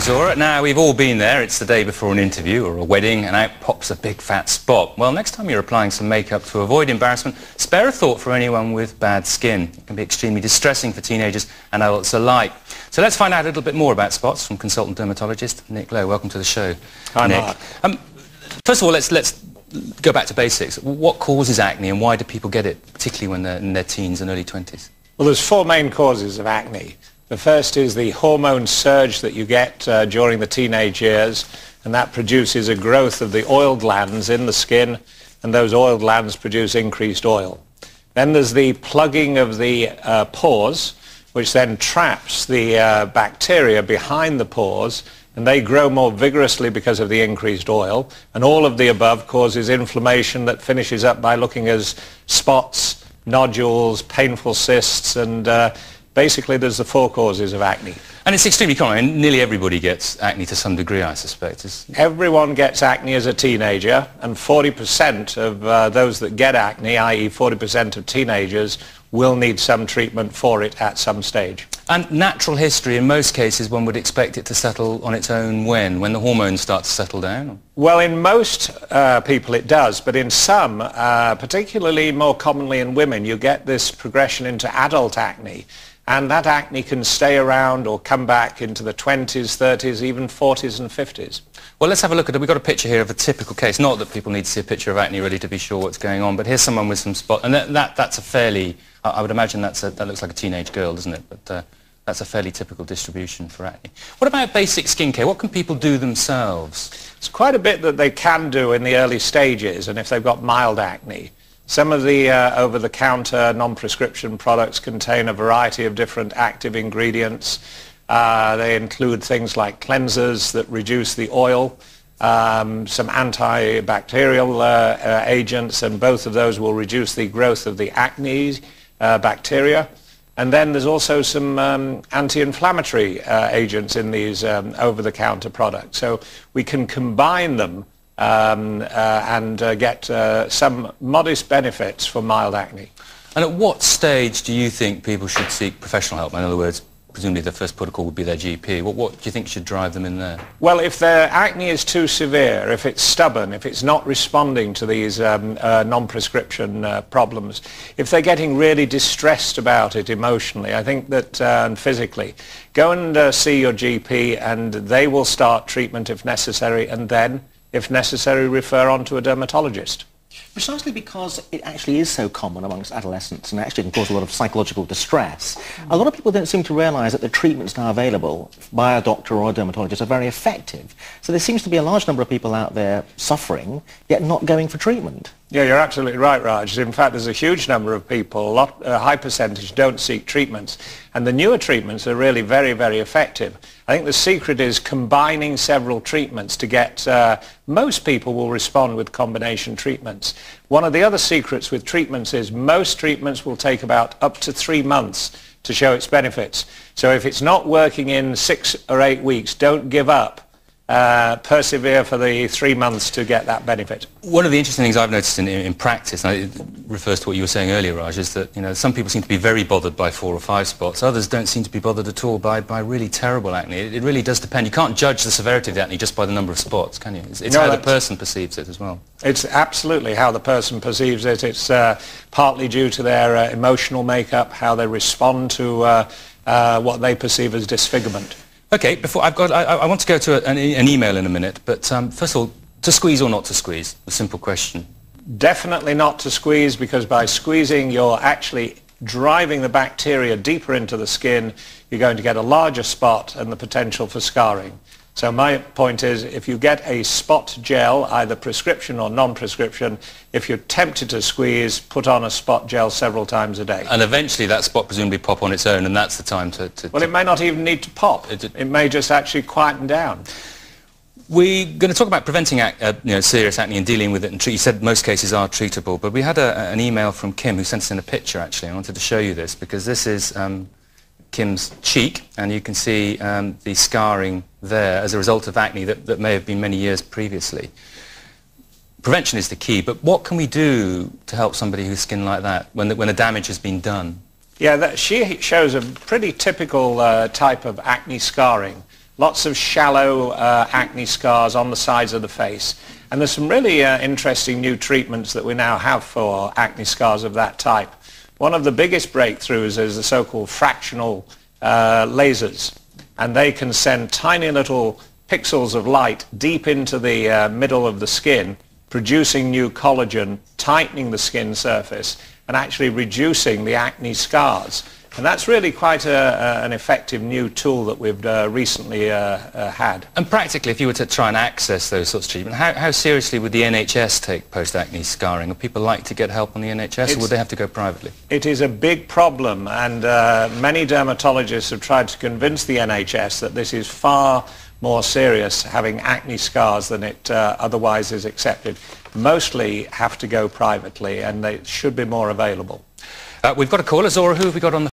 Zora. Now, we've all been there. It's the day before an interview or a wedding, and out pops a big fat spot. Well, next time you're applying some makeup to avoid embarrassment, spare a thought for anyone with bad skin. It can be extremely distressing for teenagers and adults alike. So let's find out a little bit more about spots from consultant dermatologist Nick Lowe. Welcome to the show, Hi, Nick. Mark. First of all, let's go back to basics. What causes acne, and why do people get it, particularly when they're in their teens and early 20s? Well, there's four main causes of acne. The first is the hormone surge that you get during the teenage years, and that produces a growth of the oil glands in the skin, and those oil glands produce increased oil. Then there's the plugging of the pores, which then traps the bacteria behind the pores, and they grow more vigorously because of the increased oil. And all of the above causes inflammation that finishes up by looking as spots, nodules, painful cysts, and basically there's the four causes of acne. And it's extremely common. I mean, nearly everybody gets acne to some degree, I suspect. Everyone gets acne as a teenager, and 40% of those that get acne, i.e. 40% of teenagers, will need some treatment for it at some stage. And natural history, in most cases, one would expect it to settle on its own when the hormones start to settle down? Well, in most people it does, but in some, particularly more commonly in women, you get this progression into adult acne. And that acne can stay around or come back into the 20s, 30s, even 40s and 50s. Well, let's have a look at it. We've got a picture here of a typical case. Not that people need to see a picture of acne really to be sure what's going on, but here's someone with some spots. And that's a fairly, I would imagine that looks like a teenage girl, doesn't it? But that's a fairly typical distribution for acne. What about basic skincare? What can people do themselves? It's quite a bit that they can do in the early stages, and if they've got mild acne. Some of the over-the-counter non-prescription products contain a variety of different active ingredients. They include things like cleansers that reduce the oil, some antibacterial agents, and both of those will reduce the growth of the acne bacteria. And then there's also some anti-inflammatory agents in these over-the-counter products. So we can combine them and get some modest benefits for mild acne. And at what stage do you think people should seek professional help? In other words, presumably the first protocol would be their GP. What do you think should drive them in there? Well, if their acne is too severe, if it's stubborn, if it's not responding to these non-prescription problems, if they're getting really distressed about it emotionally, I think that, and physically, go and see your GP, and they will start treatment if necessary, and then, if necessary, refer on to a dermatologist. Precisely because it actually is so common amongst adolescents and actually can cause a lot of psychological distress. A lot of people don't seem to realise that the treatments now available by a doctor or a dermatologist are very effective. So there seems to be a large number of people out there suffering, yet not going for treatment. Yeah, you're absolutely right, Raj. In fact, there's a huge number of people, a high percentage, don't seek treatments. And the newer treatments are really very, very effective. I think the secret is combining several treatments to get, most people will respond with combination treatments. One of the other secrets with treatments is most treatments will take about up to 3 months to show its benefits. So if it's not working in 6 or 8 weeks, don't give up. Persevere for the 3 months to get that benefit. One of the interesting things I've noticed in practice, and it refers to what you were saying earlier, Raj, is that some people seem to be very bothered by 4 or 5 spots. Others don't seem to be bothered at all by really terrible acne. It really does depend. You can't judge the severity of the acne just by the number of spots, can you? It's how the person perceives it as well. It's absolutely how the person perceives it. It's partly due to their emotional makeup, how they respond to what they perceive as disfigurement. Okay, I want to go to an email in a minute, but first of all, to squeeze or not to squeeze? A simple question. Definitely not to squeeze, because by squeezing you're actually driving the bacteria deeper into the skin. You're going to get a larger spot and the potential for scarring. So my point is, if you get a spot gel, either prescription or non-prescription, if you're tempted to squeeze, put on a spot gel several times a day. And eventually that spot presumably pop on its own, and that's the time to... Well, it may not even need to pop. It may just actually quieten down. We're going to talk about preventing serious acne and dealing with it. And you said most cases are treatable, but we had an email from Kim who sent us in a picture, actually. I wanted to show you this, because this is Kim's cheek, and you can see the scarring there as a result of acne that may have been many years previously. Prevention is the key, but what can we do to help somebody who's skin like that when the damage has been done? Yeah, she shows a pretty typical type of acne scarring. lots of shallow acne scars on the sides of the face. And there's some really interesting new treatments that we now have for acne scars of that type. One of the biggest breakthroughs is the so-called fractional lasers. And they can send tiny little pixels of light deep into the middle of the skin, producing new collagen, tightening the skin surface, and actually reducing the acne scars. And that's really quite an effective new tool that we've recently had. And practically, if you were to try and access those sorts of treatment, how seriously would the NHS take post-acne scarring? Would people like to get help on the NHS, or would they have to go privately? It is a big problem, and many dermatologists have tried to convince the NHS that this is far more serious, having acne scars, than it otherwise is accepted. Mostly have to go privately, and they should be more available. We've got a caller. Zora, who have we got on the